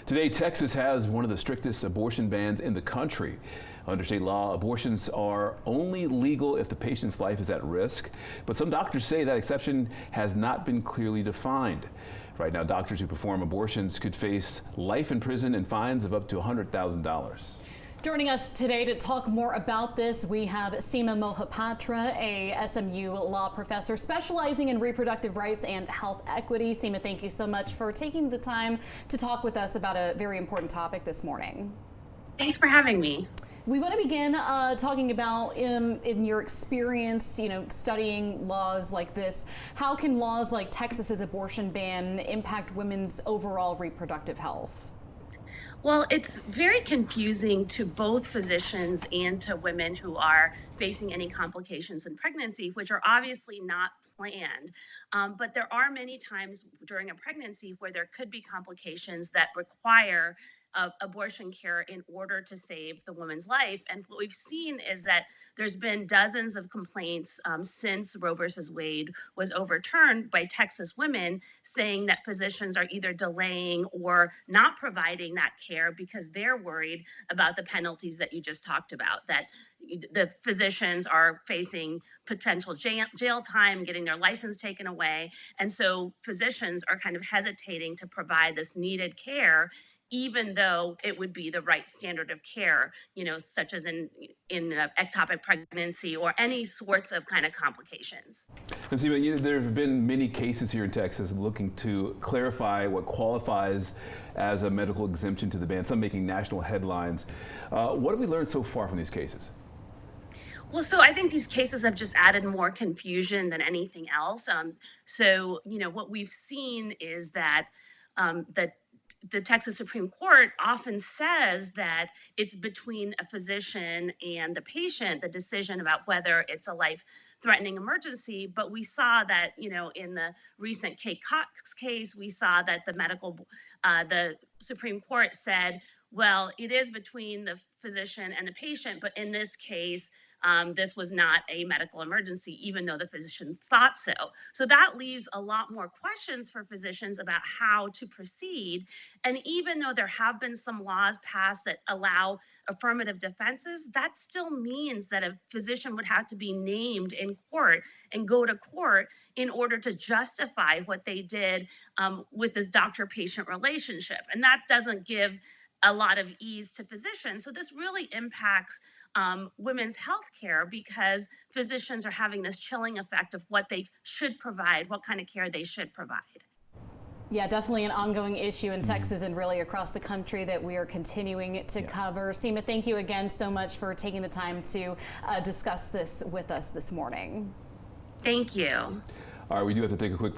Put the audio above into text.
Today, Texas has one of the strictest abortion bans in the country. Under state law, abortions are only legal if the patient's life is at risk. But some doctors say that exception has not been clearly defined. Right now, doctors who perform abortions could face life in prison and fines of up to $100,000. Joining us today to talk more about this, we have Seema Mohapatra, a SMU law professor specializing in reproductive rights and health equity. Seema, thank you so much for taking the time to talk with us about a very important topic this morning. Thanks for having me. We want to begin talking about, in your experience, studying laws like this, how can laws like Texas's abortion ban impact women's overall reproductive health? Well, it's very confusing to both physicians and to women who are facing any complications in pregnancy, which are obviously not planned. But there are many times during a pregnancy where there could be complications that require abortion care in order to save the woman's life. And what we've seen is that there's been dozens of complaints since Roe versus Wade was overturned by Texas women saying that physicians are either delaying or not providing that care because they're worried about the penalties that you just talked about, that the physicians are facing potential jail time, getting their license taken away. And so physicians are kind of hesitating to provide this needed care, even though it would be the right standard of care, such as in ectopic pregnancy or any sorts of kind of complications. And Seema, there have been many cases here in Texas looking to clarify what qualifies as a medical exemption to the ban, some making national headlines. What have we learned so far from these cases? Well, so I think these cases have just added more confusion than anything else. What we've seen is that the Texas Supreme Court often says that it's between a physician and the patient, the decision about whether it's a life-threatening emergency. But we saw that, in the recent Kate Cox case, we saw that the Supreme Court said, well, it is between the physician and the patient, but in this case, this was not a medical emergency, even though the physician thought so. So that leaves a lot more questions for physicians about how to proceed. And even though there have been some laws passed that allow affirmative defenses, that still means that a physician would have to be named in court and go to court in order to justify what they did with this doctor-patient relationship. And that doesn't give a lot of ease to physicians. So this really impacts women's health care because physicians are having this chilling effect of what they should provide, what kind of care they should provide. Yeah, definitely an ongoing issue in Texas and really across the country that we are continuing to cover. Seema, thank you again so much for taking the time to discuss this with us this morning. Thank you. All right, we do have to take a quick break.